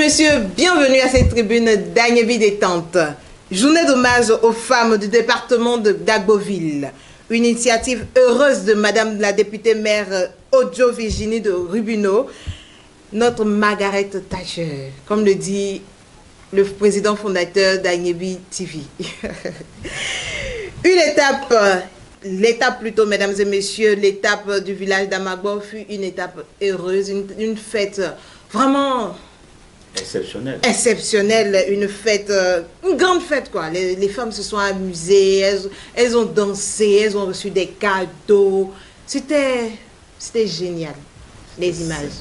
messieurs, bienvenue à cette tribune d'Agnebi Détente. Journée d'hommage aux femmes du département de Dagboville. Une initiative heureuse de Madame la députée maire Odjo Virginie de Rubino, notre Margaret Thatcher, comme le dit le président fondateur d'Agnebi TV. Une étape, l'étape plutôt, mesdames et messieurs, l'étape du village d'Amagbo fut une étape heureuse, une fête vraiment exceptionnelle, une fête, une grande fête quoi. Les femmes se sont amusées, elles ont dansé, elles ont reçu des cadeaux. C'était génial, les images.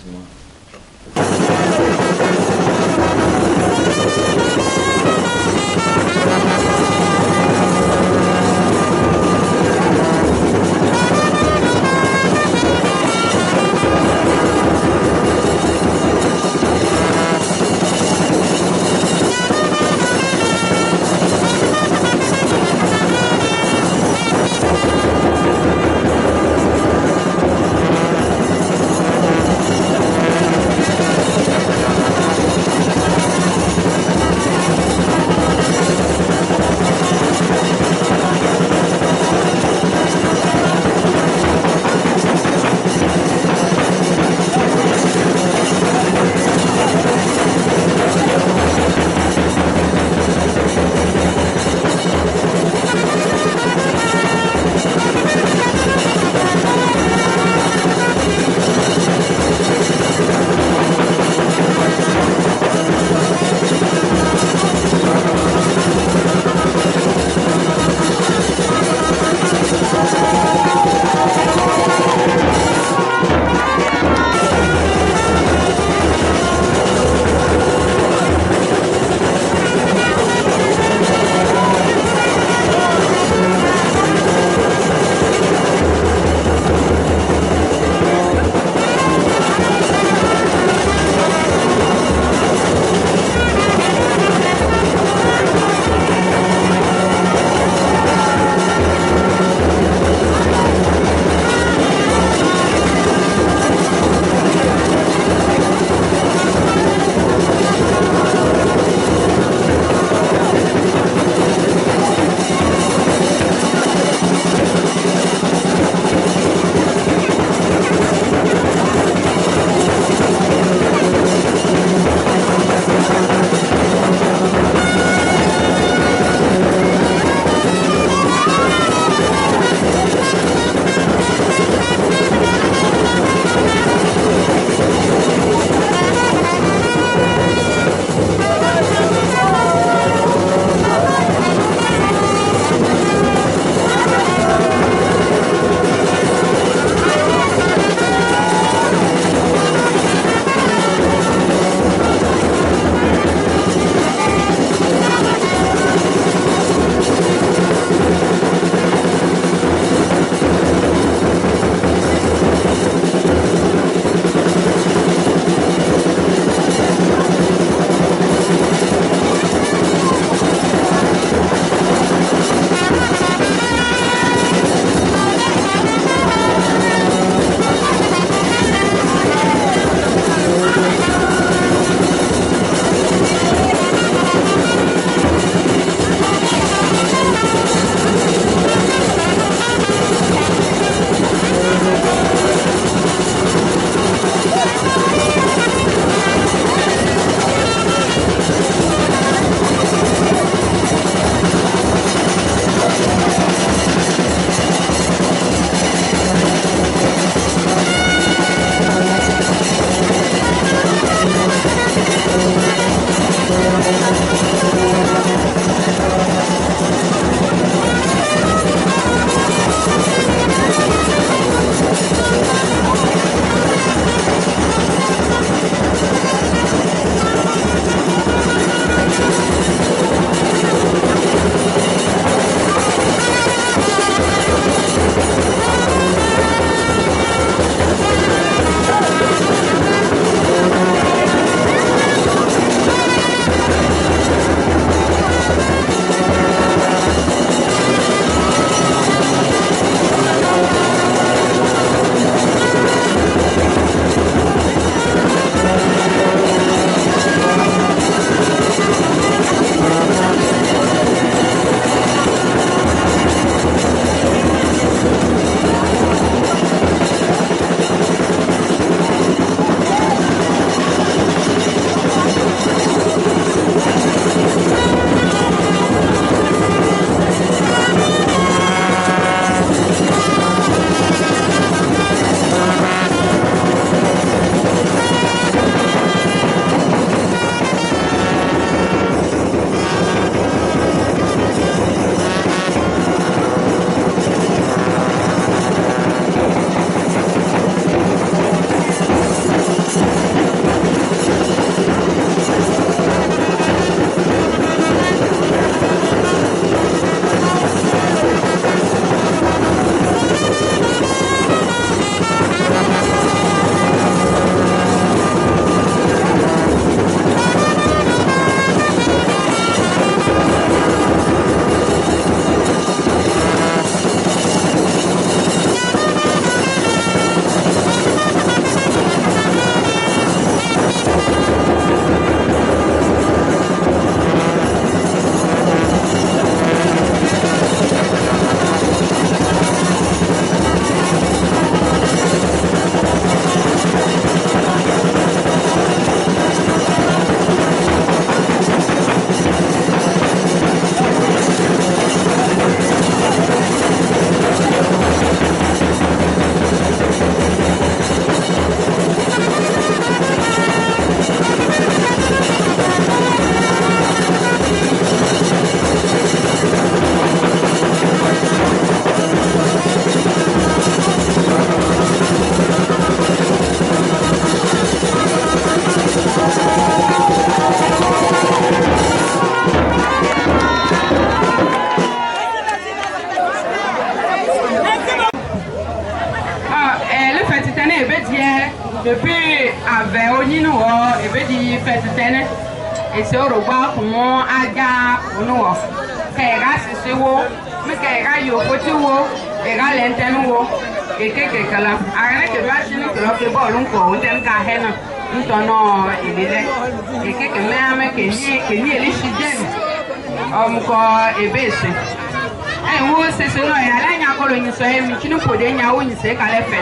mi fait tene et c'est au revoir pour mon aga no kera sisi wo mi kera yo poti wo era lenten wo e keke kala arane ke ba sini ke lo ke bolu nko o ten ka he no ntono ilele e keke me ame ke ni eli shiden ko ebese e wo sisi no ya la nya ko lo nyi so e mi chinu ko de nya wo nyi se ka le fe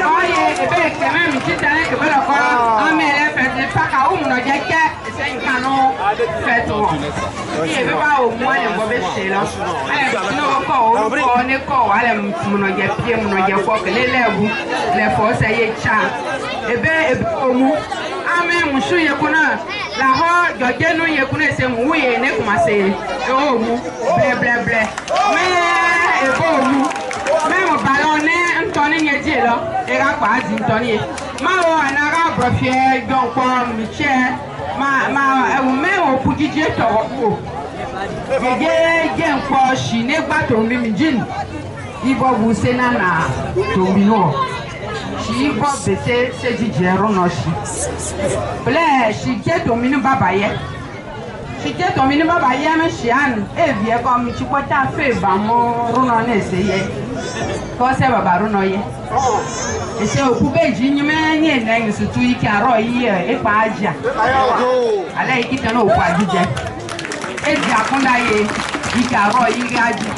oye ebe keme mi ti tane ke bela ko amele fete paka o muno je ke se nkano fete wo ni ebe ba o mu ale go be se lo no ko ne ko ale muno je pie muno je ko ke le lebu le fo se ye cha ebe o mu ame musu ye kuna la ho joje no ye kuna se mu ye ne kuma se o mu ble me ebe o mu même ballon Anthony Yedilo et Rapa Anthony. Ma anaga profie donc Michel ma même au Pugije Toro. Gen kwa shine gba to mi mijin. Ibo bu senana to mino. Shi bo bete se jijero no shi. Ble shi ke to mino baba ye. Shi ke to mino baba ye me shian e vie ko mi chi kwata fe ba mo runo na ese ye. Ko se baba runo ye. Ese okubeji nyime nye na nsutu iki aro yi e pa aja. Ala iki tano oku ajije. Eji akunda ye iki aro yi aji.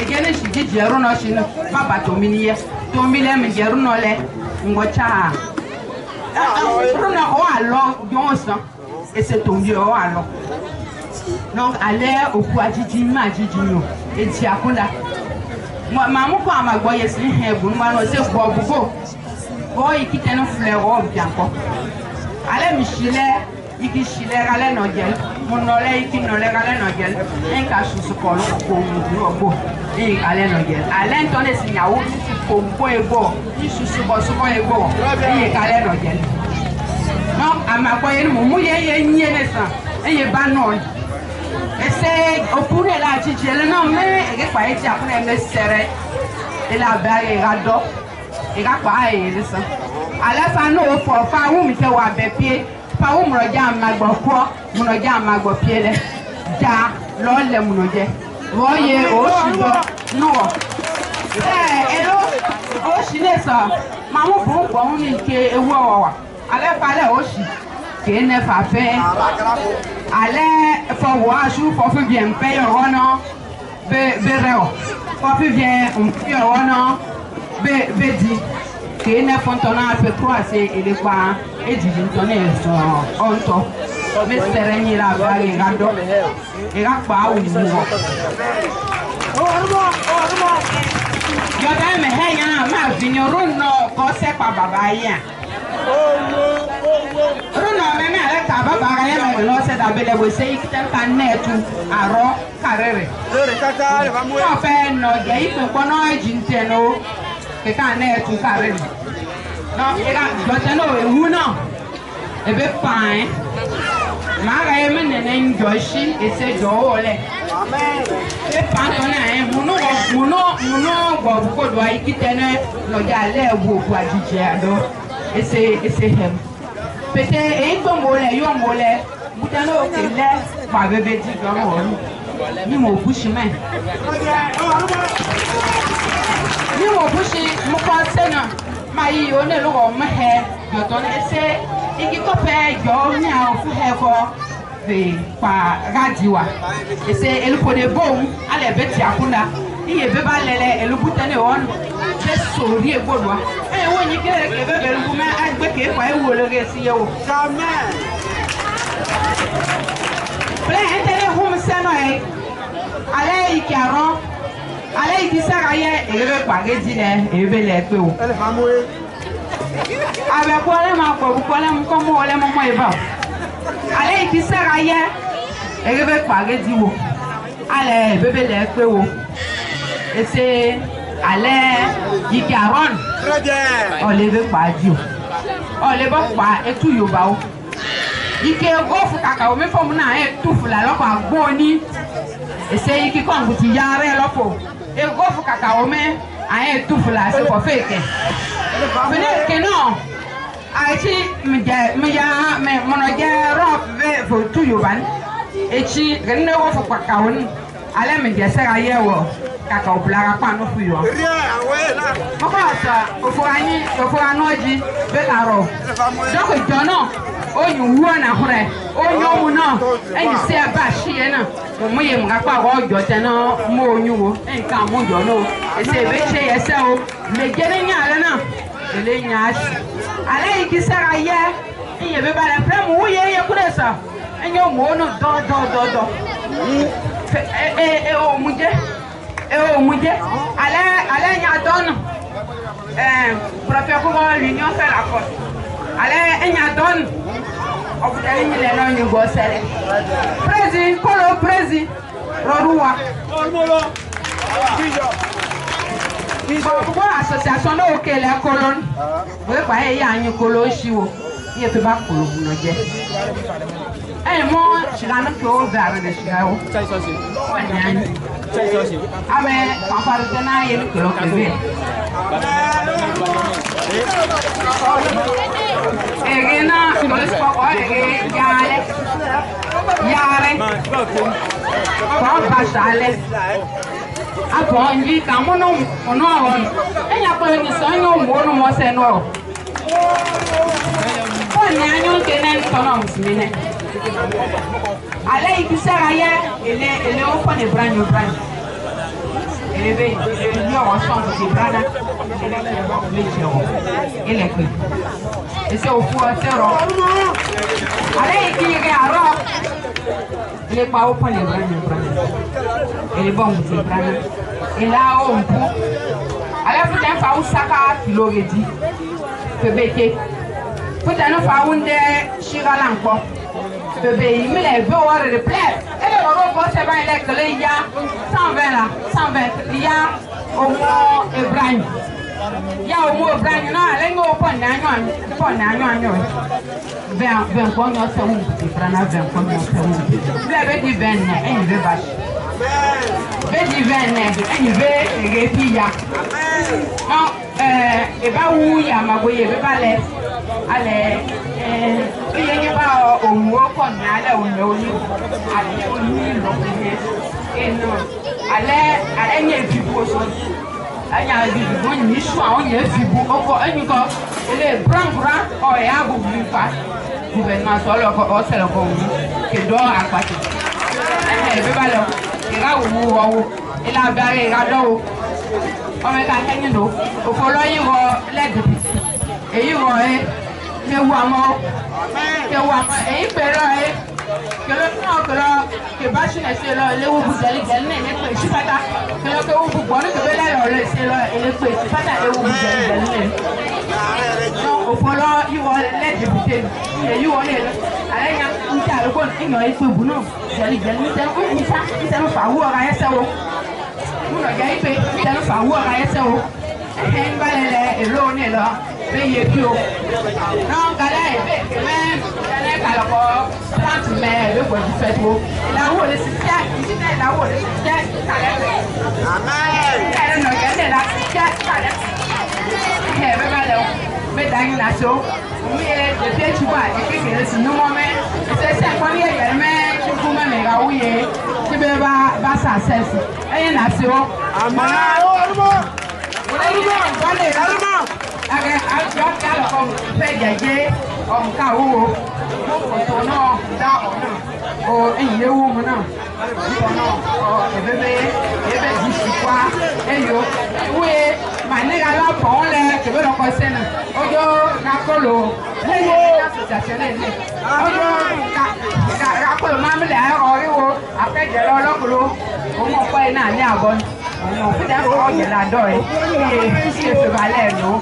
Egene shi jiji runo shi no baba to mini ye. To mi le mi je runo le ngocha. Runo o alo jonsan. Ese to mi o alo. Donc ale oku ajiji ma ajiji no. Eji akunda. Mamu ko amagbo yesi hebu nwa no se gbo bugo o ikite no fle o bianko ale mi shile iki shile gale no gel munole iki no le gale no gel en ka susu ko lo ko mu ogbo e ale no gel ale ntone si nyawo si ko mbo ego ni susu bo so ego e gale no gel no amagbo ye mu ye nye ne san e ba no ese opure la chichele no me e pa e ti apune me sere e la ba e ga do e ga pa e le so ala fa no fo fa wu mi ke wa be pie pa wu mo ja magbo ko mo ja magbo pie le ja lo le mo je wo ye o si do no elo o si le so ma mo bu po ni ke ewu owa ala fa le o si ke ne fa fe allez pour voir chou pour faire bien payer rono bereo pour faire bien payer rono bedi que ne fontona peut croiser et les quoi et du tonner son onto mais sereni la vague gado et la pa ou mo yo da me heya ma vignoro no ko se pa baba ya Runo meme ale kaba bagaya me no se da bele bo se ikiten kan netu aro karere. Kaka le vamu. Ko fe no je ipo ko no ejinte no ke kan netu karere. No ira jote no ewu no. Ebe fine. Ma ga yeme nene njoshi ese jo ole. Amen. E panto na muno go ko do ikitene no ja le wo ku ajije ado. Ese hem. Pete e to mole yo mole mutano kele pa bebe ti do mo ni mo pushi me ni mo pushi mo kwa sena mai yo ne lo mo he yo to ese iki ko pe yo ni a fu he ko be pa radiwa ese elu ko de bom ale beti akunda iye be ba lele elu butane won se sori egbodwa e wo yin kere ke be belu kuma agbe ke pa e wo lore si ye wo Jamais. ple entere hum seno e ale ikaro ale ikisara ye ebe pa geji ne ebe le pe o Elle va mourir. abe ko le ma ko ko le mo ko mo le mo mo e ba ale ikisara ye ebe pa geji wo ale ebe le pe wo ese ale ikaron Très bien. o le be pa ji o le bo pa etu yoba o ike gofu kaka o me fo mu na e tufu la lo pa gboni ese iki ko nguti yare lo po e gofu kaka o me a e tufu la se ko feke bene ke no Aïchi, mais mon robe pour tout Yoban. Et si, rien ne va pas kaoun. Allez, me dire ça ailleurs. Kaka oblara pa no fuyo. Moko asa ofuani oji be karo. Doko jono onyu wo na hore. Onyu mu no eni se ba hie na. Mo ye mga pa wo jote no mo onyu wo. Enka mo jono. Ese be che yese o. Me gene nya ala na. Ele nya ashi. Ala ikisara ye. Iye be ba la frem wo ye kuresa. Enyo mo no do. O muje. Muje, allez, y a donne. Préfère l'union fait la force. Allez, y a donne. On vous a mis les noms du gossel. Prési, Colo, Prési, Roroua. Pourquoi l'association de OK, les colonnes? Vous voyez, il y a une colonne chiou. Il y a pas de colonne. Eh, moi, je suis un peu vers le Chicago. Ah, mais, papa, je n'ai pas de colonne. Et là, je ne sais pas, Yare. Papa, Charles. Ah, bon, il dit qu'à mon nom, on a un. Et il y a pas de son nom, mon nom, c'est noir. On y a un qui n'est pas nom, c'est allez, il sert ailleurs, il est au point de brand. Il est venu en chambre de brana, il est pris. Et c'est au four, c'est rond. Allez, il est à rond. Il n'est pas au point de brand. Il est bon, c'est brana. Il est là au bout. Allez, vous n'avez pas où ça qui l'aurait dit. Que bêter. Vous n'avez pas où de chiralan quoi. Bébé, il me l'a vu au replay. Et le robot, c'est pas il y a 120 là, 120. Il y a au moins Ibrahim. Il y a au moins Ibrahim. Non, elle est au point d'agnon. 20 points, c'est où? Il prend 20 points, c'est où? Vous avez dit 20, et il veut vache. Vous dit 20, et il veut répier. Non, et bien où il y a ma bouille, il veut pas l'air. Allez, il y a pas au mot qu'on a là où nous et non, allez, il y a du beau son. Il y a du bon nichon, il y a du beau encore un niveau. Il est brun, oh, il y a beaucoup de pas. Gouvernement solo, oh, c'est le bon qui dort à côté. Il veut pas là, il a où, il a barré, il a d'eau. On met un canyon d'eau, au follow you let the piece. Et you are. Que wamo, et il perd que le temps que bâche n'est là, les ou vous allez gagner, les petits patas, que le où vous prenez que là, c'est là, et les petits patas, et où vous allez gagner. Non, au fond, il va les députés, et il va aller là. Allez, il y a le bon, il y a un peu de boulot, vous allez gagner, c'est un favor à un cerveau. Vous regardez, c'est un favor à un cerveau. Et il va aller là. Payez plus haut. Non, même, alors, 30 mai, le bois du fait haut. Là où le système, ici, là où le système, ça lève. Amen. Elle ne regarde là, ça lève. Mais dans une nation, le pied tu vois, et puis que nous, c'est ça, quand il y a mais tu peux même raouiller, tu peux pas ça cesse. Et une nation. Amen. On peut avoir de la doille et si je valais nous,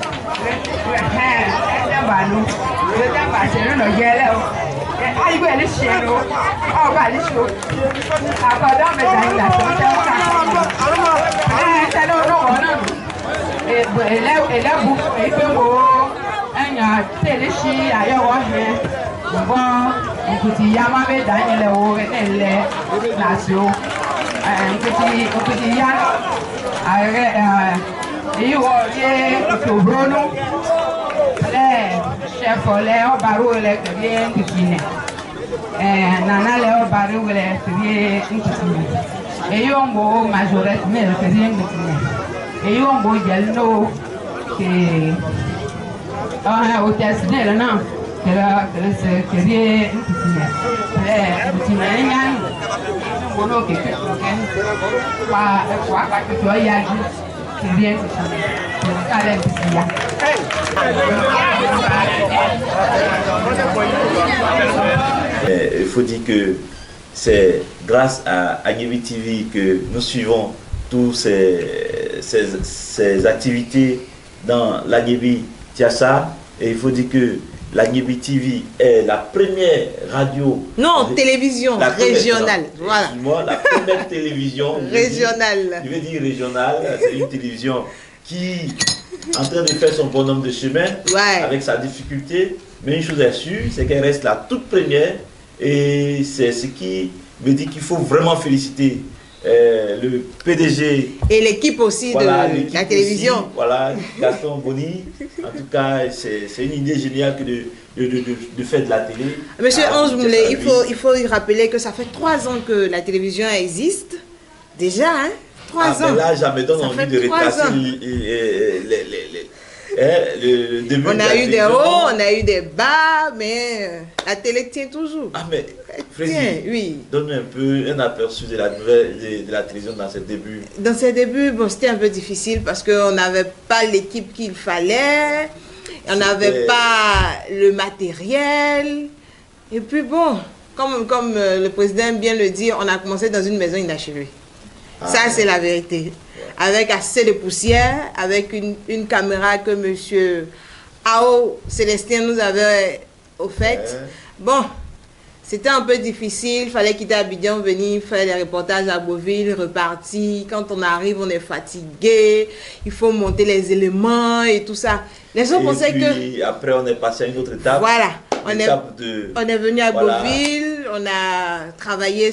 chef Fole Obaru le Kebie Nkikine. Nana le Obaru le Kebie Nkikine. Eyombo majorette me le Kebie Nkikine. Eyombo Jelno que au test de la non que la se Kebie Nkikine. Le Nkikine bono que pa que tu ya Kebie Nkikine. Il faut dire que c'est grâce à Agébi TV que nous suivons toutes ces activités dans l'Agébi Tiassa. Et il faut dire que l'Agébi TV est la première radio... Non, télévision régionale. Voilà. Excuse-moi, la première télévision... régionale. Je veux dire régionale, c'est une télévision qui est en train de faire son bonhomme de chemin avec sa difficulté. Mais une chose est sûre, c'est qu'elle reste la toute première. Et c'est ce qui veut dire qu'il faut vraiment féliciter le PDG. Et l'équipe aussi de la télévision. Aussi, voilà, Gaston Boni. En tout cas, c'est une idée géniale que de faire de la télé. Monsieur Ange Moulé, il faut y rappeler que ça fait 3 ans que la télévision existe. Déjà, hein? 3 ans. Mais là, ça me donne envie de retracer le début. On a eu des hauts, on a eu des bas, mais la télé tient toujours. Ah, mais Frédéric, oui. Donne un peu un aperçu de la nouvelle de la télévision dans ses débuts. Dans ses débuts, bon, c'était un peu difficile parce qu'on n'avait pas l'équipe qu'il fallait, on n'avait pas le matériel. Et puis bon, comme le président aime bien le dire, on a commencé dans une maison inachevée. Ça, c'est la vérité. Avec assez de poussière, avec une caméra que M. Ao Célestin nous avait offerte. Bon, c'était un peu difficile. Il fallait quitter Abidjan, venir faire des reportages à Beauville, repartir. Quand on arrive, on est fatigué. Il faut monter les éléments et tout ça. Les gens pensaient que... Après, on est passé à une autre étape. Voilà. On est venu à Beauville, on a travaillé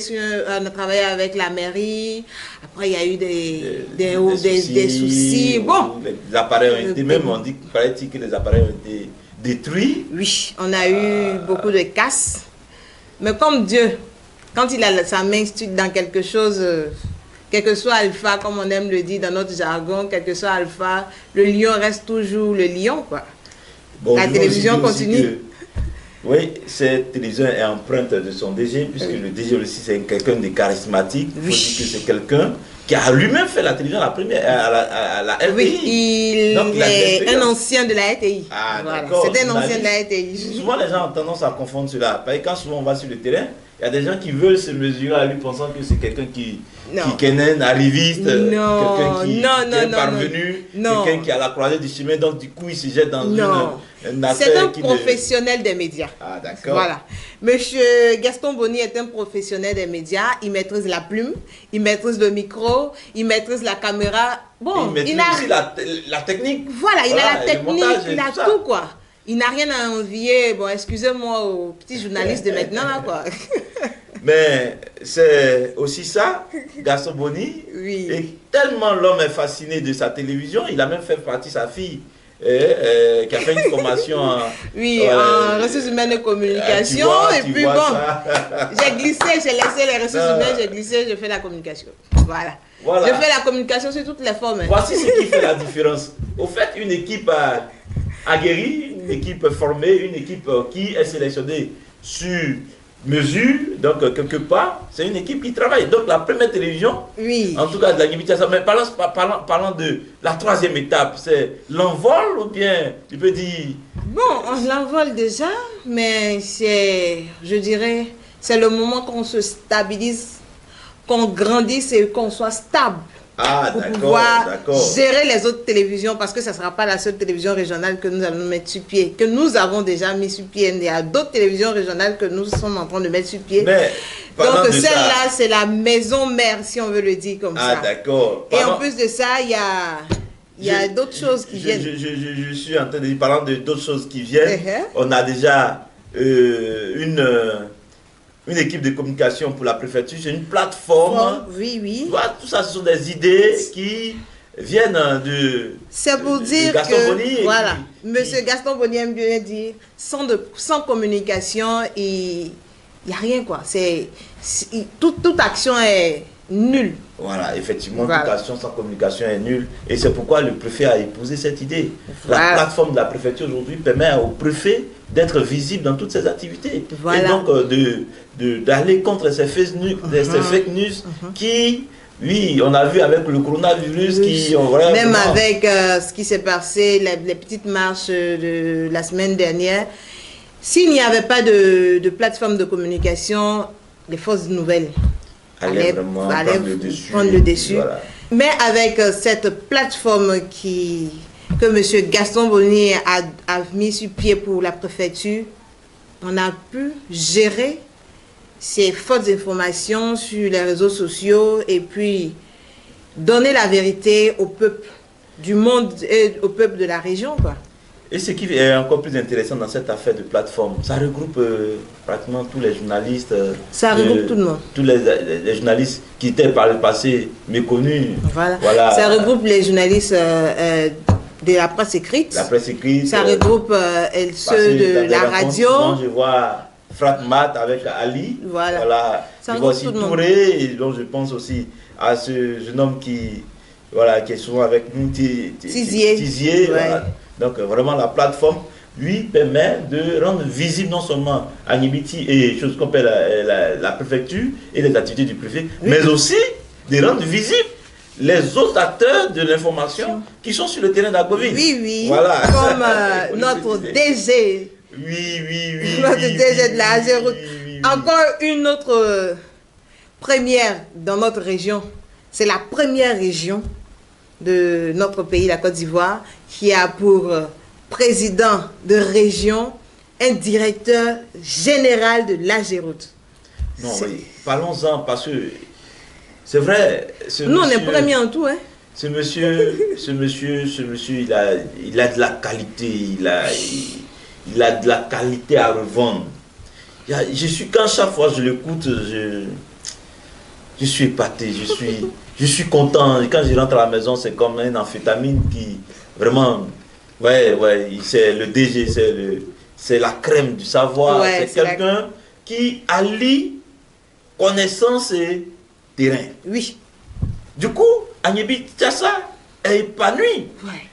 avec la mairie. Après, il y a eu des soucis. Bon. Les appareils ont été, même on dit qu'il paraît que les appareils ont été détruits. Oui, on a eu beaucoup de casses. Mais comme Dieu, quand il a sa main dans quelque chose, quel que soit alpha, comme on aime le dire dans notre jargon, quel que soit alpha, le lion reste toujours le lion, quoi. Bon, la télévision continue. Oui, cette télévision est empreinte de son DG, puisque le DG aussi c'est quelqu'un de charismatique. Il faut dire que c'est quelqu'un qui a lui-même fait la télévision à la RTI. Oui, il est un ancien de la RTI. Ah, voilà. d'accord. C'était un ancien de la RTI. Souvent les gens ont tendance à confondre cela. Parce que quand souvent on va sur le terrain, il y a des gens qui veulent se mesurer à lui pensant que c'est quelqu'un qui est un arriviste, quelqu'un qui est parvenu, quelqu'un qui a la croisée du chemin, donc du coup il se jette dans une affaire. C'est un professionnel des médias. Ah, d'accord. Voilà. Monsieur Gaston Boni est un professionnel des médias. Il maîtrise la plume, il maîtrise le micro, il maîtrise la caméra. Bon, il a aussi la technique. Voilà, il a la technique, il a tout, quoi. Il n'a rien à envier, bon, excusez-moi aux petits journalistes de maintenant, là, quoi. Mais c'est aussi ça, Gaston Boni. Oui. Et tellement l'homme est fasciné de sa télévision, il a même fait partie sa fille, qui a fait une formation en... Oui, en ressources humaines et communication. Et puis bon, j'ai glissé, j'ai laissé les ressources humaines, j'ai glissé, j'ai fait la communication. Voilà. Je fais la communication sur toutes les formes. Voici ce qui fait la différence. Au fait, une équipe aguerrie, une équipe formée, une équipe qui est sélectionnée sur mesure, donc quelque part, c'est une équipe qui travaille. Donc la première télévision, en tout cas de la Guinée-Bissau, mais parlons de la troisième étape, c'est l'envol ou bien, tu peux dire... Bon, on l'envole déjà, mais c'est, je dirais, c'est le moment qu'on se stabilise, qu'on grandisse et qu'on soit stable. Pour pouvoir gérer les autres télévisions, parce que ça ne sera pas la seule télévision régionale que nous allons mettre sur pied, que nous avons déjà mis sur pied. Il y a d'autres télévisions régionales que nous sommes en train de mettre sur pied. Mais, donc celle-là, c'est la maison mère, si on veut le dire comme ça. Ah, d'accord. Et en plus de ça, il y a d'autres choses qui viennent. Je suis en train de dire, parlant d'autres choses qui viennent, on a déjà une équipe de communication pour la préfecture, c'est une plateforme. Oui. Voilà, tout ça, ce sont des idées qui viennent de... C'est pour dire Gaston que, Bonny, voilà, Monsieur Gaston Bonny aime bien dire, sans communication, il n'y a rien, quoi. Toute action est nulle. Voilà, effectivement, Voilà. toute action sans communication est nulle. Et c'est pourquoi le préfet a épousé cette idée. Voilà. La plateforme de la préfecture aujourd'hui permet au préfet d'être visible dans toutes ses activités. Voilà. Et donc d'aller contre ces fake news, qui, oui, on a vu avec le coronavirus, qui ont vraiment... Même avec ce qui s'est passé, les petites marches de la semaine dernière, s'il n'y avait pas de plateforme de communication, les fausses nouvelles allait vraiment prendre le dessus. Voilà. Mais avec cette plateforme que M. Gaston Bonny a mis sur pied pour la préfecture, on a pu gérer ces fausses informations sur les réseaux sociaux et puis donner la vérité au peuple du monde et au peuple de la région, quoi. Et ce qui est encore plus intéressant dans cette affaire de plateforme, ça regroupe pratiquement tous les journalistes. Ça regroupe tout le monde. Tous les journalistes qui étaient par le passé méconnus. Voilà. Ça regroupe les journalistes de la presse écrite. La presse écrite. Ça regroupe ceux de la radio. Je vois Fratmat avec Ali. Voilà. Je vois aussi Touré, et donc je pense aussi à ce jeune homme qui est souvent avec nous, Tizier. Voilà. Donc vraiment la plateforme lui permet de rendre visible non seulement Agnibiti et choses qu'on appelle la préfecture et les activités du préfet, mais aussi de rendre visible les autres acteurs de l'information qui sont sur le terrain d'Agboville. Oui. Voilà. Comme notre DG. Oui. Notre DG de la Azéroute. Encore une autre première dans notre région. C'est la première région de notre pays, la Côte d'Ivoire, qui a pour président de région un directeur général de l'Azéroute. Non, oui. Parlons-en parce que c'est vrai. Nous, on est premier en tout, hein. Ce monsieur, il a de la qualité, il a de la qualité à revendre. Quand chaque fois je l'écoute, je suis épaté, je suis content. Quand je rentre à la maison, c'est comme une amphétamine qui, vraiment, c'est le DG, c'est la crème du savoir. C'est quelqu'un qui allie connaissance et terrain. Oui. Du coup, Agnibiti Tiassa est épanoui.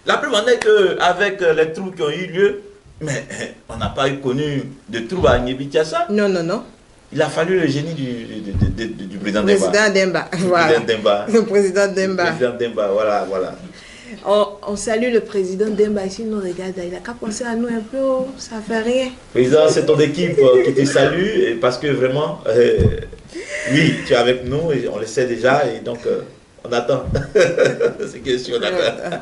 La preuve en est qu'avec les troubles qui ont eu lieu, mais on n'a pas connu de troubles à Agnibiti Tiassa. Non. Il a fallu le génie du président Demba. Le président Demba. Voilà. On salue le président Demba ici, nous regarde, il a qu'à penser à nous un peu, ça fait rien. Président, c'est ton équipe qui te salue, parce que vraiment, oui, tu es avec nous, et on le sait déjà, et donc on attend. C'est question, d'accord.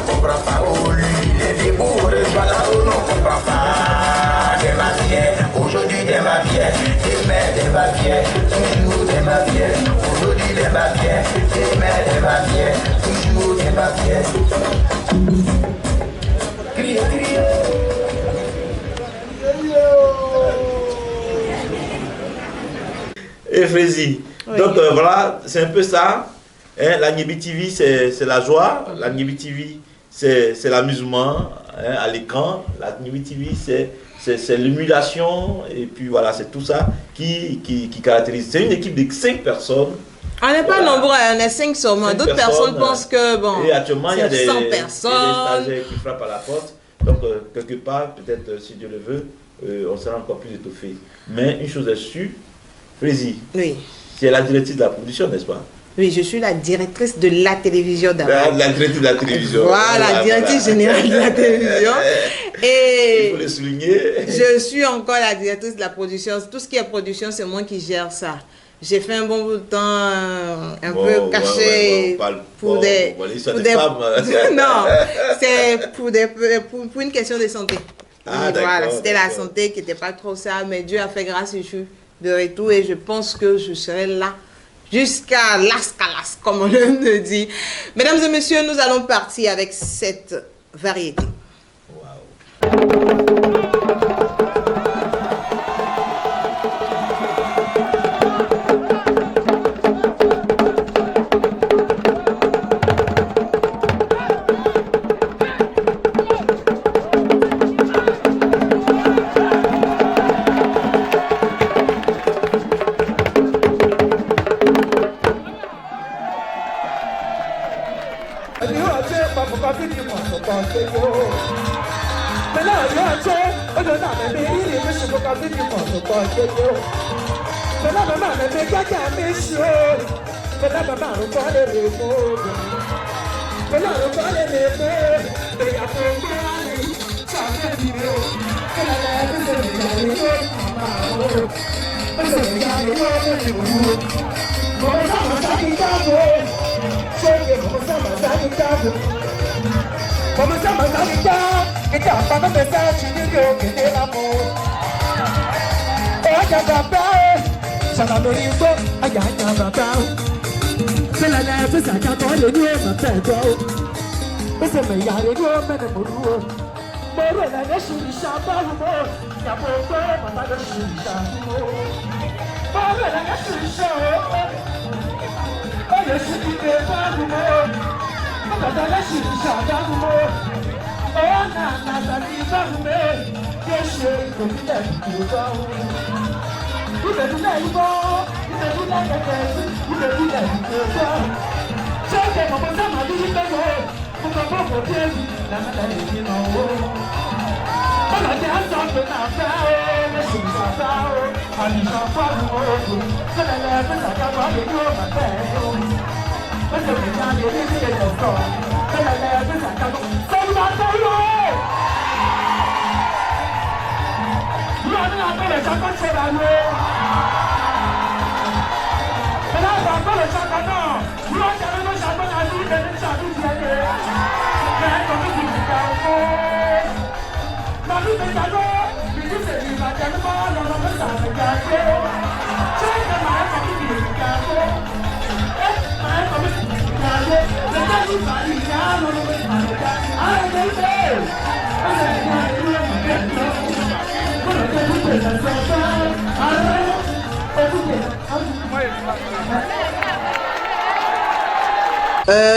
Compra pa' Oli, le di burro, para uno compra pa', bien, aujourd'hui des ma bien, demain des ma bien, toujours des ma bien, aujourd'hui des ma bien, demain des ma bien, toujours des ma bien. Criez, criez. Et Frézy. Oui. Donc voilà, c'est un peu ça. Hein, la Nyebi TV, c'est la joie. La Nyebi TV, c'est l'amusement à l'écran. La Nyebi TV, c'est l'émulation. Et puis voilà, c'est tout ça qui caractérise. C'est une équipe de 5 personnes. On n'est pas nombreux, on est 5 seulement. 5 D'autres personnes pensent que, bon, et actuellement, il y a des 100 personnes. stagiaires qui frappent à la porte. Donc, quelque part, peut-être, si Dieu le veut, on sera encore plus étoffé. Mais une chose est sûre, Frézy, Oui. c'est la directrice de la production, n'est-ce pas? Oui, je suis la directrice de la télévision d'abord. La directrice de la télévision. Voilà, directrice générale de la télévision. Il Et faut le souligner. je suis encore la directrice de la production. Tout ce qui est production, c'est moi qui gère ça. J'ai fait un bon bout de temps un peu caché pour des... Non, c'est pour une question de santé. Ah, Voilà, c'était la d'accord. santé qui n'était pas trop ça, mais Dieu a fait grâce, je suis de retour et je pense que je serai là jusqu'à las calas, comme on le dit. Mesdames et messieurs, nous allons partir avec cette variété.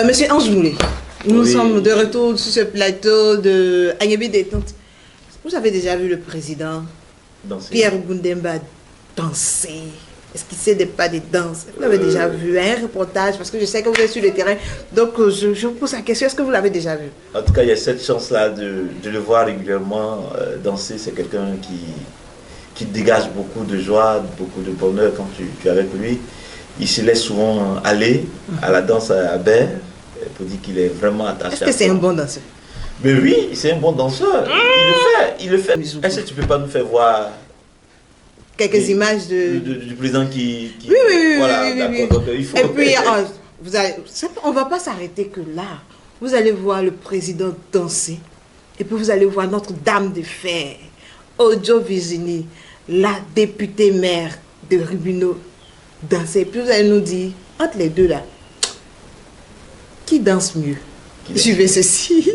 Monsieur Ange Moulé, nous Oui. sommes de retour sur ce plateau de Agnebi Détente. Vous avez déjà vu le président Danser. Pierre Gundemba danser? Est-ce qu'il sait des pas de danse? Vous l'avez déjà vu, un reportage, parce que je sais que vous êtes sur le terrain. Donc, je vous pose la question, est-ce que vous l'avez déjà vu? En tout cas, il y a cette chance-là de le voir régulièrement danser. C'est quelqu'un qui dégage beaucoup de joie, beaucoup de bonheur quand tu es avec lui. Il se laisse souvent aller à la danse à Baie pour dire qu'il est vraiment attaché Est-ce à que c'est ça. un bon danseur? Mais oui, c'est un bon danseur. Il le fait. Est-ce que tu peux pas nous faire voir Quelques images de... du président qui... Oui, voilà, oui, oui. d'accord. Donc, il faut... Et puis, on ne va pas s'arrêter que là. Vous allez voir le président danser. Et puis, vous allez voir notre dame de fer. Ojo Virginie, la députée maire de Rubino, dansait. Puis vous allez nous dire, entre les deux là, qui danse mieux? Suivez ceci.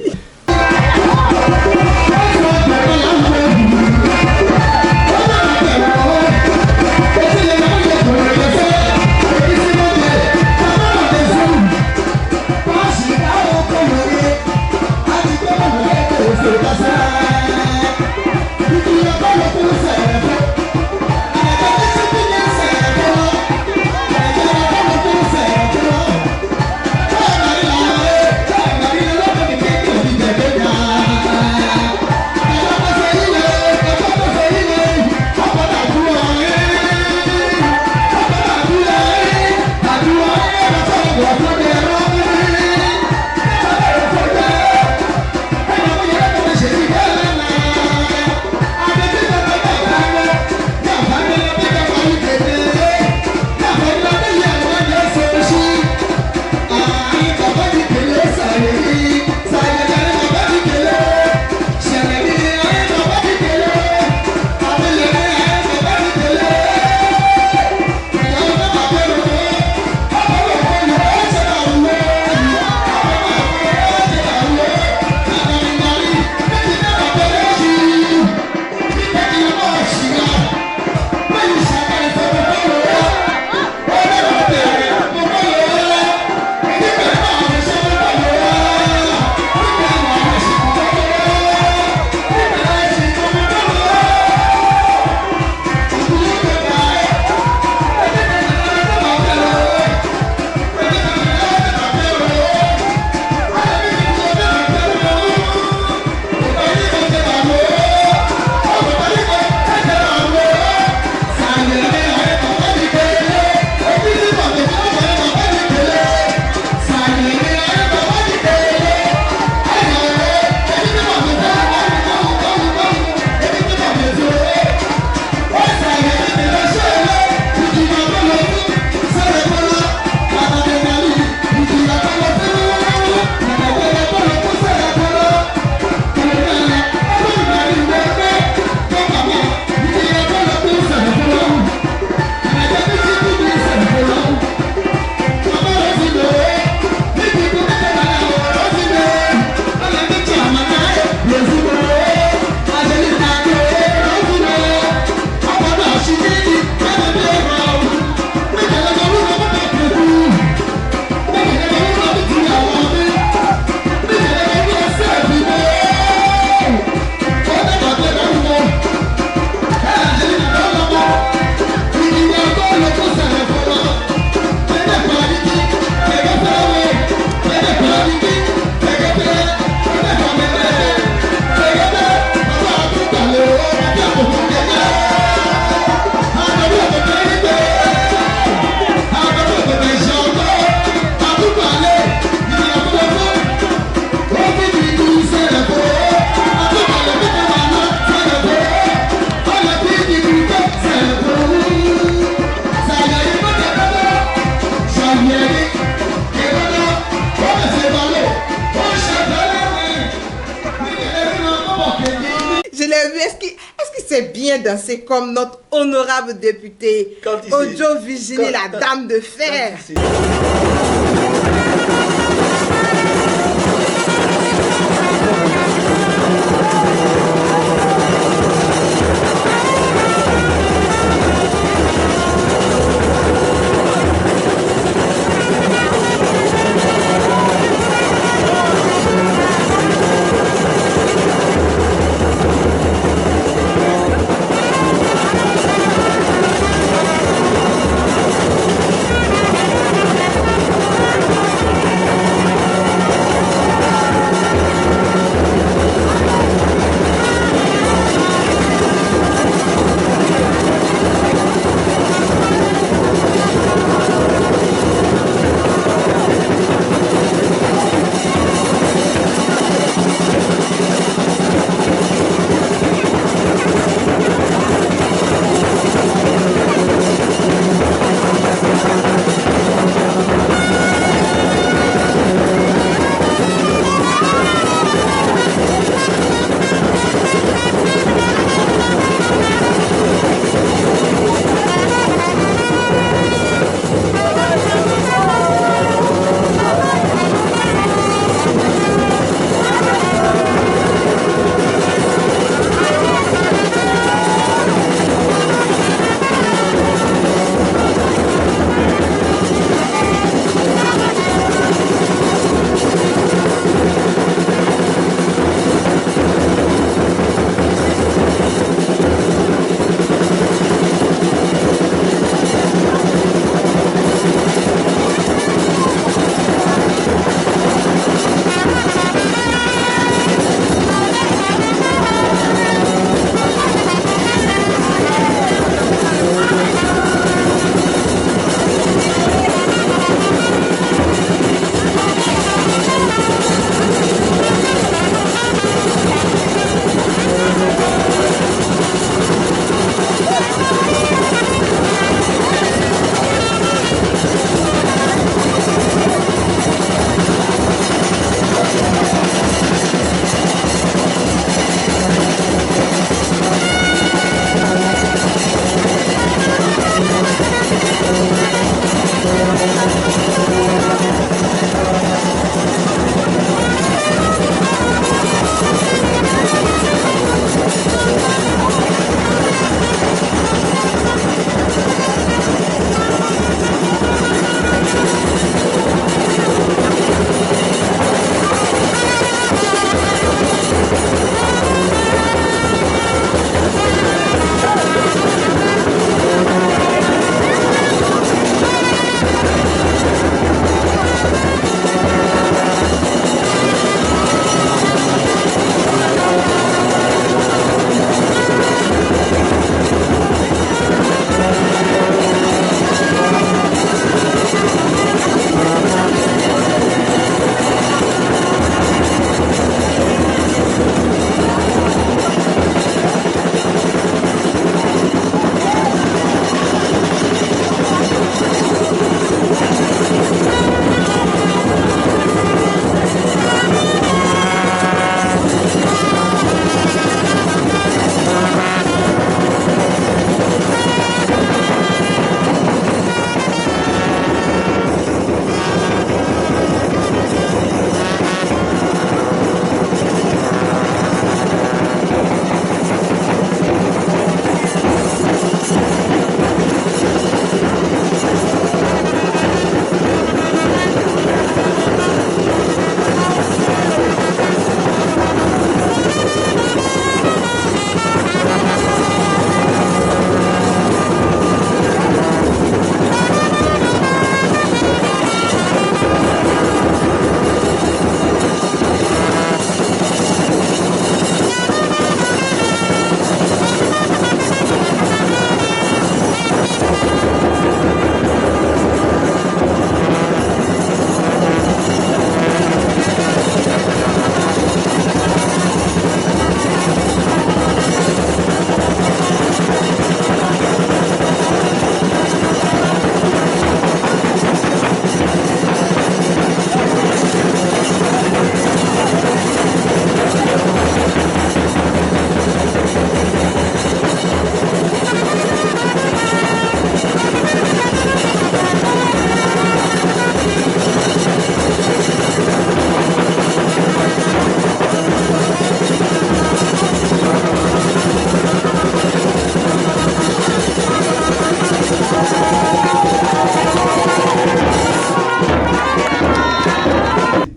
C'est bien danser comme notre honorable député Ojo Virginie, la dame de fer.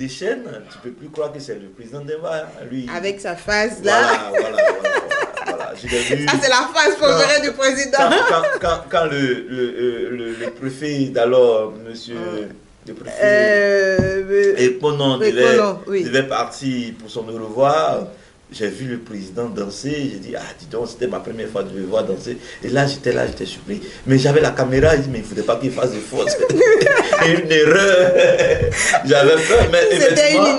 déchaîne, tu ne peux plus croire que c'est le président Demba. Lui, avec sa phase là. Voilà. Je l'ai vu. Ça, c'est la phase préférée du président. Quand le préfet d'alors, monsieur le préfet Eponon devait partir pour son au revoir, j'ai vu le président danser. J'ai dit, dis donc, c'était ma première fois de le voir danser. Et là, j'étais surpris. Mais j'avais la caméra, j'ai dit, mais il ne faudrait pas qu'il fasse des fautes. Et une erreur. J'avais peur, mais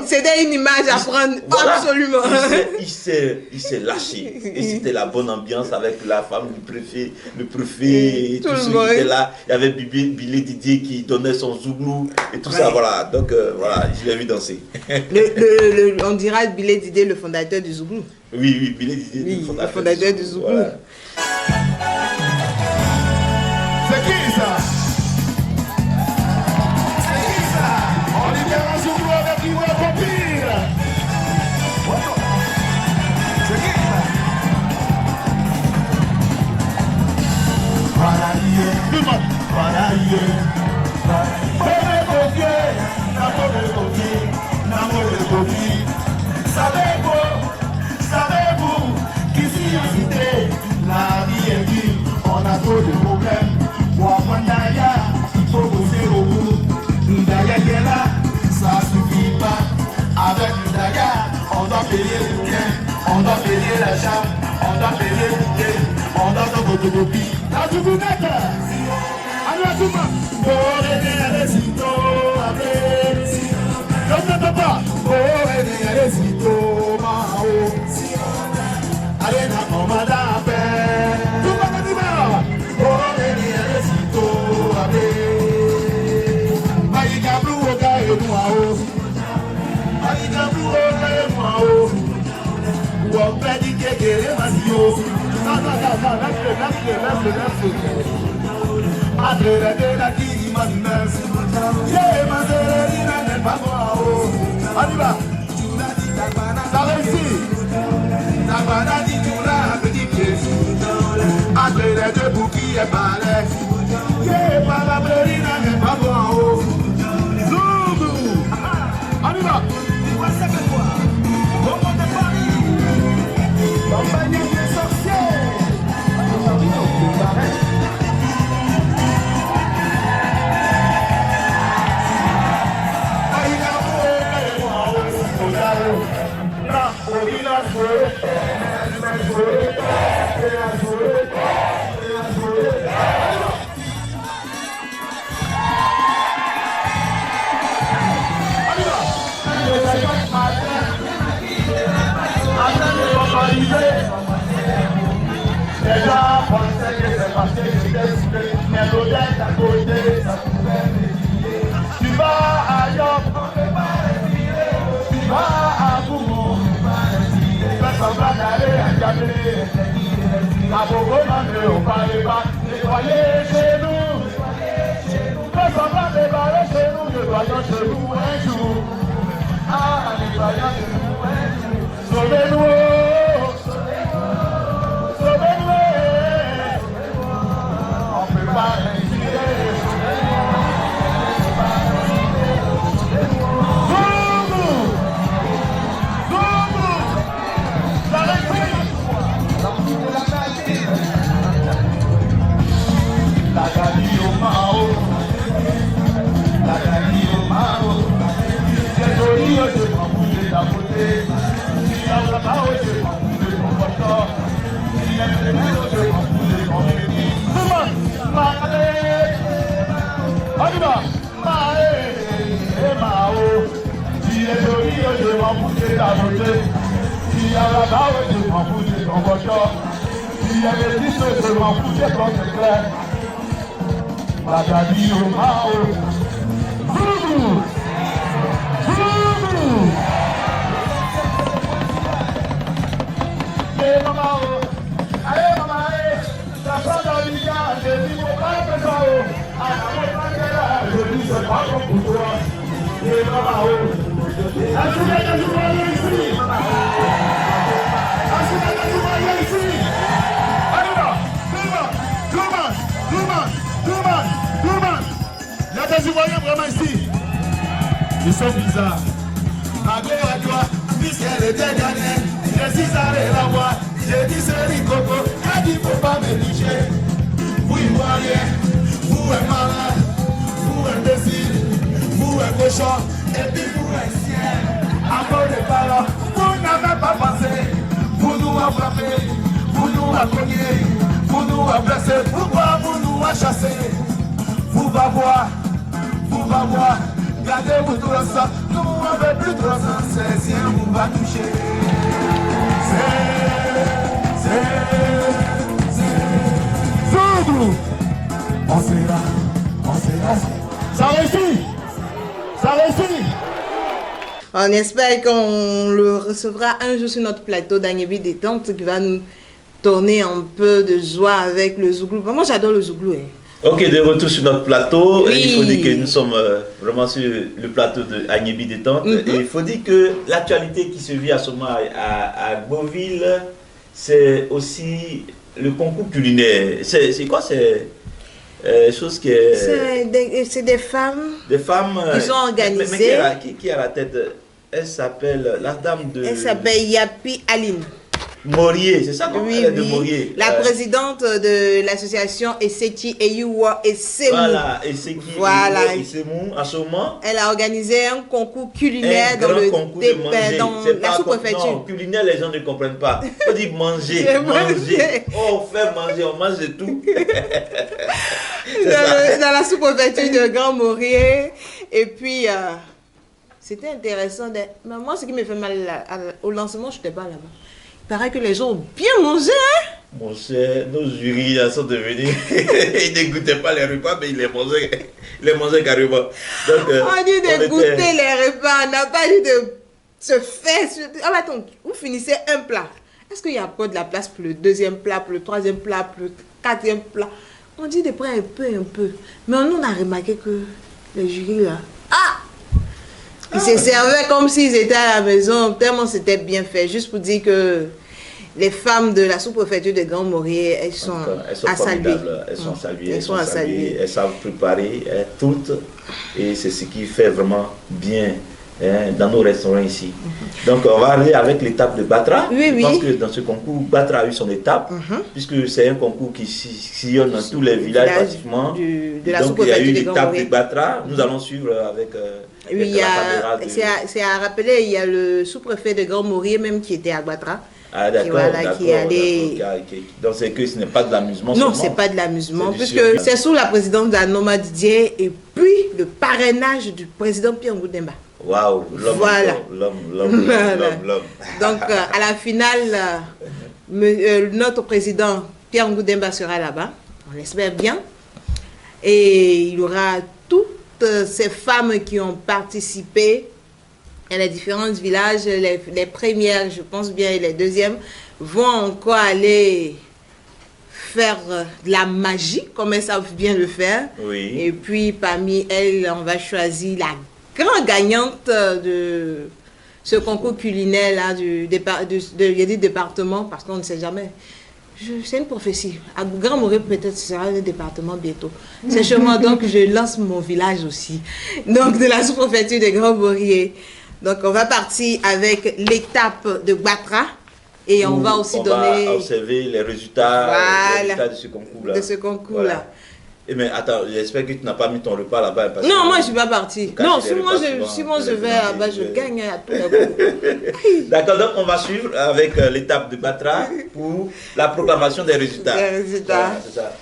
c'était une image à prendre, absolument. Il s'est lâché. Et c'était la bonne ambiance avec la femme du préfet, le préfet, et tout ceux qui étaient là. Il y avait Bilé Didier qui donnait son zouglou et tout ça, voilà. Donc, voilà, je l'ai vu danser. On dira Bilé Didier, le fondateur du Zouglou. Oui, Bilé Didier, le fondateur du Zouglou. Voilà. C'est qui ça? On libère un Zouglou avec qui va complir. C'est qui ça? Voilà, savez-vous qu'ici en cité, la vie est dure, on a trop de problèmes. Wapandaya, il faut bosser au bout. Ndaya qui est là, ça suffit pas. Avec Ndaya, on doit payer le week-end, on doit payer la chambre, on doit payer le week-end, on doit faire photocopie. La Zougounette, allez, Zouma, pour aider les citots, avec. Je ne peux pas, pour aider les citots, Mao. Allez, n'a pas mal à faire. Tout le monde dit mal. Pour aider les citots, avec. Maïka Blue, Oka et Mao. Maïka Blue, Oka et Mao. Ou on peut dire que les Masio. Non, Madre la qui m'amène. Yeah, Madre n'est pas moi. Arriva. Ça réussit. Tabana dit tout là, petit pied. Entre les deux bouquilles et balais. Yeah, Madre n'est pas moi. Zoubou. Arriva. C'est que quoi? Comment de Paris? Compagnie des sorciers. Déjà, pensais que c'est parce que j'étais soufflé, mais l'odeur à côté, ça pouvait m'éviter. Tu vas à Yop, tu vas à Boumou, fais semblant d'aller à Gabriel. La Bogo ne au pas, nettoyer chez nous. Fais semblant de barrer chez nous, nettoyons chez nous un jour. Ah, nettoyons chez nous un jour. Sauvez-nous. Ils sont bizarres. à toi, puisqu'elle était gagnée. Je suis allé la voir, j'ai dit c'est Ricoco, elle dit faut pas me nicher. Vous Ivoiriens, vous êtes malade, vous imbécile, vous êtes cochon, et puis vous êtes sien. À cause des parents, vous n'avez pas pensé, vous nous avez frappé, vous nous avez cogné, vous nous avez blessé, pourquoi vous nous avez chassé? Vous va voir, gardez-vous tout ça, nous n'avons plus 3 ans, c'est si vous va toucher. Zoudou, on sera, ça réussit, ça réussit. On espère qu'on le recevra un jour sur notre plateau d'Agnebi Détente qui va nous tourner un peu de joie avec le zouglou. Moi j'adore le zouglou. Ok, de retour sur notre plateau. Oui. Il faut dire que nous sommes vraiment sur le plateau de Agnebi Détente. Et il faut dire que l'actualité qui se vit à ce moment à Beauville, c'est aussi le concours culinaire. C'est quoi? C'est chose qui est... C'est des femmes. Des femmes qui sont organisées. Mais qui a la tête? Elle s'appelle la dame de... Elle s'appelle Yapi Aline. Morier, c'est ça? Oui, Elle est de oui. Morier. La présidente de l'association Essechi Eyuwa Essemou. Voilà, Essechi Voilà. Essemou, en ce moment. Elle a organisé un concours culinaire dans le dans la sous-préfecture. Non, culinaire, les gens ne comprennent pas. On dit manger, C'est manger. Oh, on fait manger, on mange de tout. Dans la sous-préfecture de Grand Maurier. Et puis, c'était intéressant. Mais moi, ce qui me fait mal au lancement, je n'étais pas là-bas. Il paraît que les gens ont bien mangé, hein? Mon cher, nos jurys sont devenus. Ils ne goûtaient pas les repas, mais ils les mangeaient carrément. Donc, on dit de goûter les repas, on n'a pas dit de se faire. Ah, mais attends, vous finissez un plat. Est-ce qu'il y a pas de la place pour le deuxième plat, pour le troisième plat, pour le quatrième plat? On dit de prendre un peu. Mais on a remarqué que les jurys là. Ils se servaient comme s'ils étaient à la maison, tellement c'était bien fait. Juste pour dire que les femmes de la sous-préfecture de Grand Maurier, elles sont à saluer. Elles sont à saluer. Elles savent préparer toutes. Et c'est ce qui fait vraiment bien dans nos restaurants ici. Donc on va aller avec l'étape de Batra. Je pense que dans ce concours, Batra a eu son étape, puisque c'est un concours qui sillonne dans tous les villages pratiquement. Donc il y a eu l'étape de Batra. Nous allons suivre avec... Oui, c'est à rappeler, il y a le sous-préfet de Grand Maurier même qui était à Batra. Ah d'accord, qui allait... Donc c'est que ce n'est pas de l'amusement. Non, c'est pas de l'amusement, puisque c'est sous la présidence d'Anoma Didier et puis le parrainage du président Pierre Ngoudemba. Waouh, l'homme. Voilà. L'homme. Donc à la finale, notre président Pierre Ngoudemba sera là-bas, on l'espère bien. Et il y aura toutes ces femmes qui ont participé et les différents villages, les premières, je pense bien, et les deuxièmes, vont encore aller faire de la magie, comme elles savent bien le faire. Oui. Et puis, parmi elles, on va choisir la grande gagnante de ce concours culinaire là, du département, parce qu'on ne sait jamais. C'est une prophétie. À Grand Maurier, peut-être, ce sera un département bientôt. C'est chez moi, donc je lance mon village aussi. Donc, de la sous-préfecture de Grand Maurier. Donc, on va partir avec l'étape de Batra. Et on va aussi donner... On va observer les résultats, de ce concours-là. De ce concours-là. Mais attends, j'espère que tu n'as pas mis ton repas là-bas. Non, moi je ne suis pas partie. Non, si moi je vais là-bas, je gagne à tous les coups. D'accord, donc on va suivre avec l'étape de Batra pour la proclamation des résultats. Des résultats. Voilà, c'est ça.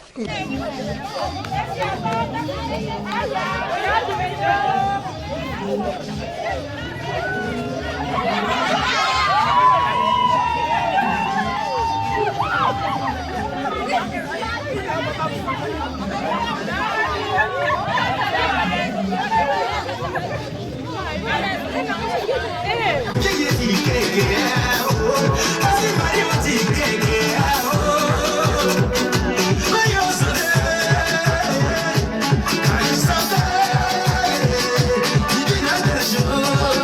Oh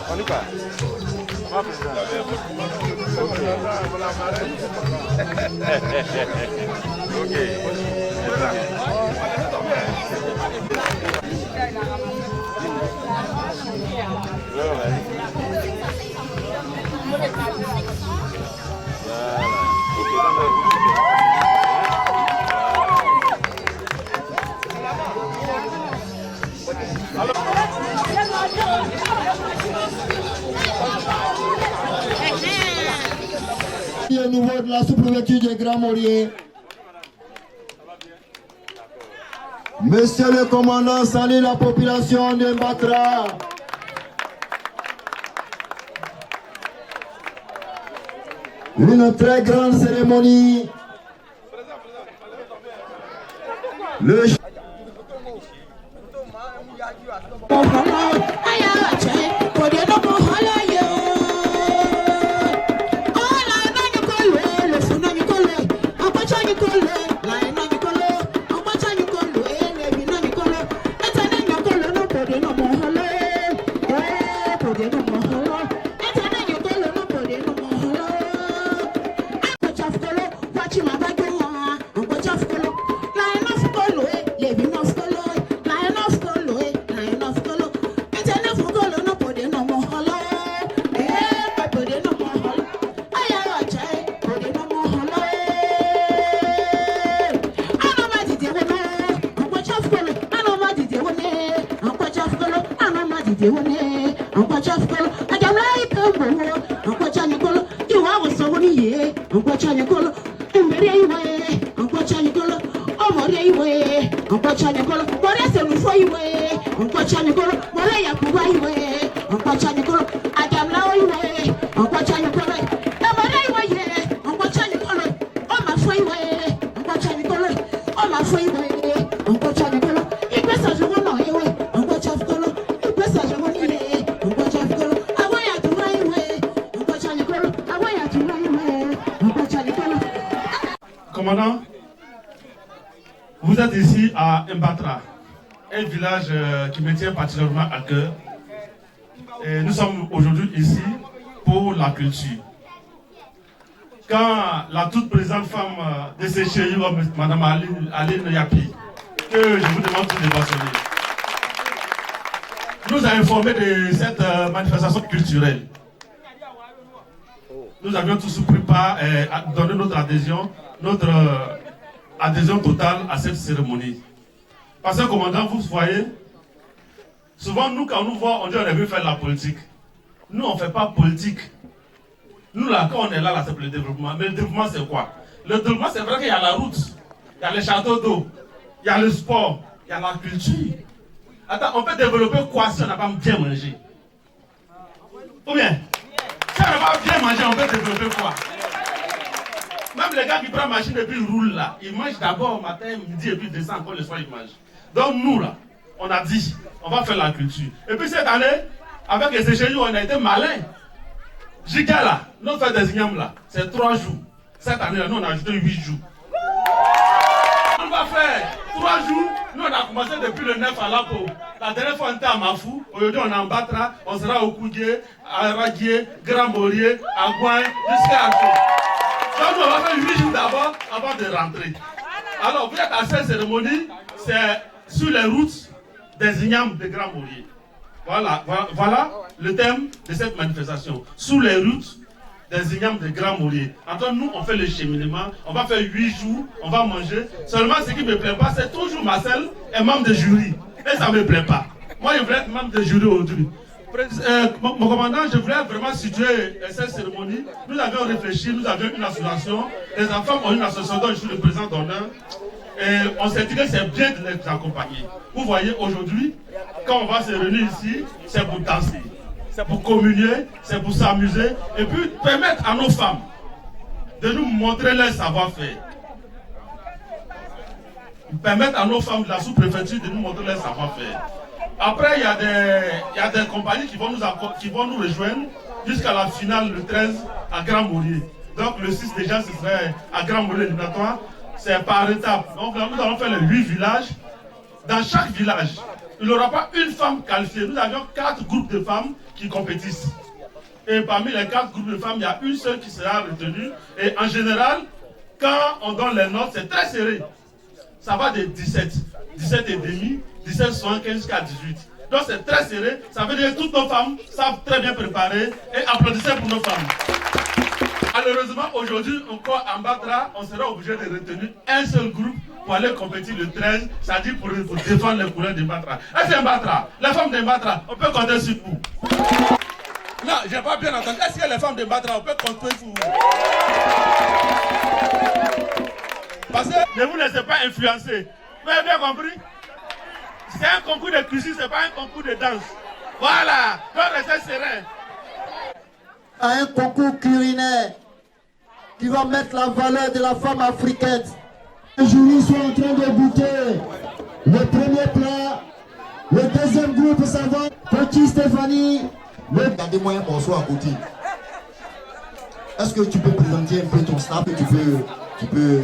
On y va. Au niveau de la sous-préfecture des Grands Mauriers. Monsieur le commandant, salue la population de Mbatra. Une très grande cérémonie. Le Commandant, vous êtes ici à Mbatra, un village qui me tient particulièrement à cœur. Et nous sommes aujourd'hui ici pour la culture. Quand la toute présente femme de ces chéris, Mme Aline Yapi, que je vous demande de débattre, nous a informé de cette manifestation culturelle. Nous avions tous pris part à donner notre adhésion totale à cette cérémonie. Parce que, commandant, vous voyez, souvent, nous, quand on nous voit, on dit qu'on est venu faire la politique. Nous, on ne fait pas politique. Nous, là, quand on est là, c'est pour le développement. Mais le développement, c'est quoi? Le développement, c'est vrai qu'il y a la route, il y a les châteaux d'eau, il y a le sport, il y a la culture. Attends, on peut développer quoi si on n'a pas bien mangé? Ou bien, si on n'a pas bien mangé, on peut développer quoi? Même les gars qui prennent la machine et puis ils roulent là, ils mangent d'abord matin, midi et puis ils descendent encore le soir, ils mangent. Donc nous là, on a dit, on va faire la culture. Et puis cette année, avec les échéances, on a été malins. Giga là, notre fête des ignames là, c'est 3 jours. Cette année là, nous on a ajouté 8 jours. On va faire 3 jours, nous on a commencé depuis le 9 à Lapo. La dernière fois on était à Mafou, aujourd'hui on en Mbatra, on sera au Koudié, à Radié, Grand Maurier, à Gouin, jusqu'à Arco. Donc on va faire 8 jours d'abord avant de rentrer. Alors vous êtes à cette cérémonie, c'est sur les routes des ignames de Grand Maurier. Voilà le thème de cette manifestation. Sous les routes des ignames de Grand Maurier. Attends, nous on fait le cheminement, on va faire 8 jours, on va manger. Seulement ce qui ne me plaît pas, c'est toujours Marcel est membre de jury. Et ça ne me plaît pas. Moi je voulais être membre de jury aujourd'hui. Mon commandant, je voulais vraiment situer cette cérémonie. Nous avions réfléchi, nous avions une association. Les enfants ont une association dont je suis le président d'honneur. Et on s'est dit que c'est bien de les accompagner. Vous voyez, aujourd'hui, quand on va se réunir ici, c'est pour danser, c'est pour communier, c'est pour s'amuser. Et puis permettre à nos femmes de nous montrer leur savoir-faire. permettre à nos femmes de la sous-préfecture de nous montrer leur savoir-faire. Après, il y a des compagnies qui vont nous rejoindre jusqu'à la finale le 13 à Grand-Maurier. Donc le 6 déjà, ce serait à Grand-Maurier éliminatoire. C'est par étapes. Donc là, nous allons faire les 8 villages. Dans chaque village, il n'y aura pas une femme qualifiée. Nous avions 4 groupes de femmes qui compétissent. Et parmi les 4 groupes de femmes, il y a une seule qui sera retenue. Et en général, quand on donne les notes, c'est très serré. Ça va de 17, 17 et demi, 17, 75 jusqu'à 18. Donc c'est très serré. Ça veut dire que toutes nos femmes savent très bien préparer. Et applaudissez pour nos femmes. Malheureusement, aujourd'hui, encore en Batra, on sera obligé de retenir un seul groupe pour aller compétir le 13, c'est-à-dire pour défendre les couleurs de Batra. Est-ce que Batra, les femmes de Batra, on peut compter sur vous? Non, je n'ai pas bien entendu. Est-ce que les femmes de Batra, on peut compter sur vous? Parce que ne vous laissez pas influencer. Vous avez bien compris? C'est un concours de cuisine, ce n'est pas un concours de danse. Voilà, donc restez serein. À un concours culinaire qui va mettre la valeur de la femme africaine. Les jurys sont en train de goûter le premier plat. Le deuxième groupe, ça va. Petit Stéphanie. Regardez-moi un morceau à côté. Est-ce que tu peux présenter un peu ton staff? Tu peux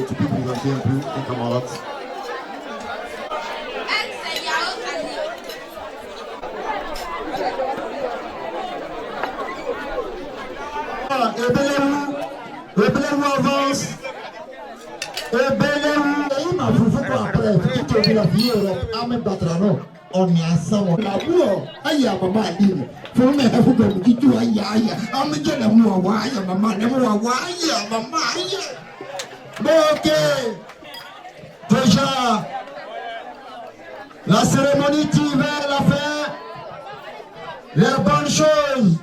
présenter un peu tes camarades? Rebellez-vous avance. Rebellez-vous. Il m'a fait quoi après? Vous qui la vie Europe, Ahmed Batrano. On est ensemble. La boue, aïe, maman, il faut me faire vous comme tu dois y aller. On me dit la moua, aïe, maman, la moua, aïe, maman, aïe. Bon, ok. Déjà, la cérémonie tire vers la fin. Les bonnes choses.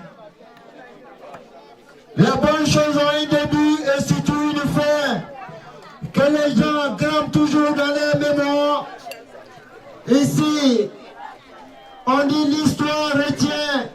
Les bonnes choses ont un début et surtout une fin. Que les gens gravent toujours dans les mémoires. Ici, on dit l'histoire retient.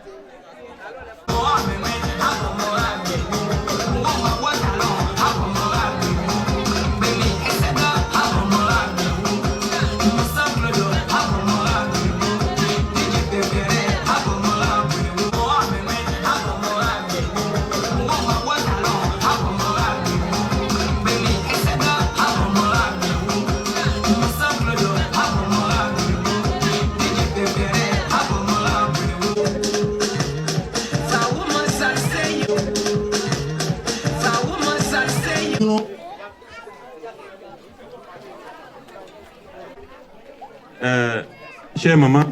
Chère maman,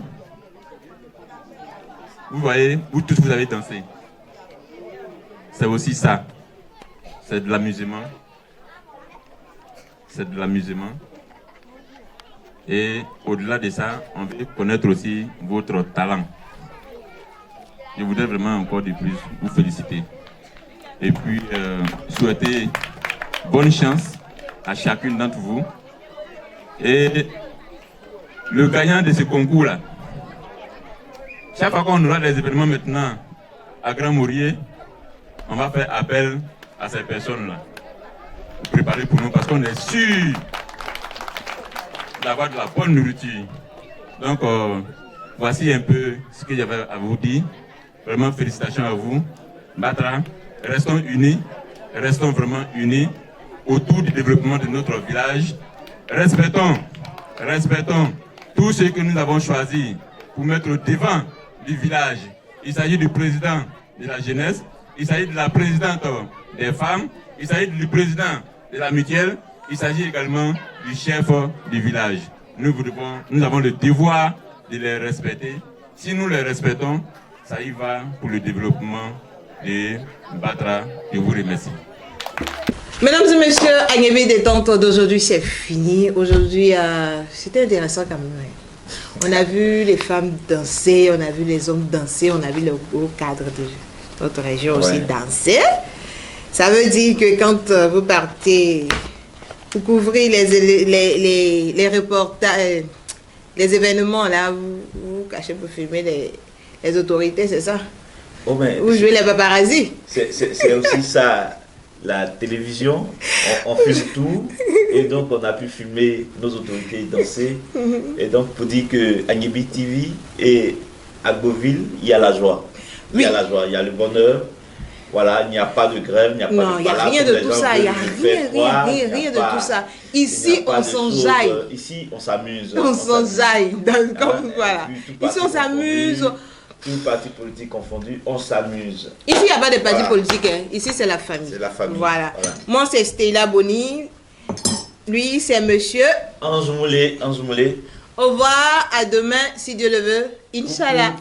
vous voyez, vous tous vous avez dansé. C'est aussi ça. C'est de l'amusement. C'est de l'amusement. Et au-delà de ça, on veut connaître aussi votre talent. Je voudrais vraiment encore de plus vous féliciter. Et puis souhaiter bonne chance à chacune d'entre vous. Et le gagnant de ce concours-là, chaque fois qu'on aura des événements maintenant à Grand-Maurier, on va faire appel à ces personnes-là pour préparer pour nous parce qu'on est sûr d'avoir de la bonne nourriture. Donc, voici un peu ce que j'avais à vous dire. Vraiment, félicitations à vous. Batra, restons unis, restons vraiment unis autour du développement de notre village. Respectons tout ce que nous avons choisi pour mettre au devant du village. Il s'agit du président de la jeunesse, il s'agit de la présidente des femmes, il s'agit du président de la mutuelle, il s'agit également du chef du village. Nous avons le devoir de les respecter. Si nous les respectons, ça y va pour le développement de Batra. Je vous remercie. Mesdames et messieurs, Agnevi détente d'aujourd'hui, c'est fini. Aujourd'hui, c'était intéressant quand même. On a vu les femmes danser, on a vu les hommes danser, on a vu le haut cadre de notre région aussi danser. Ça veut dire que quand vous partez pour couvrir les reportages, les événements, là, vous cachez pour filmer les autorités, c'est ça? Oh, mais vous jouez les paparazzis. C'est aussi ça. la télévision, on filme tout. Et donc, on a pu filmer nos autorités danser. Et donc, pour dire que à Niébi TV et à Agboville, il y a la joie. Il y a la joie, il y a le bonheur. Voilà, il n'y a pas de grève, il n'y a pas non, de il n'y a rien de tout ça, il n'y a rien de tout ça. Ici, on s'enjaille. Ici, on s'amuse. On s'enjaille. Voilà. Ici, on s'amuse. Tout parti politique confondu, on s'amuse. Ici, il n'y a pas de parti politique. Hein. Ici, c'est la famille. C'est la famille. Voilà. Moi, c'est Stella Boni. Lui, c'est monsieur Ange Moulé. Au revoir, à demain, si Dieu le veut. Inch'Allah.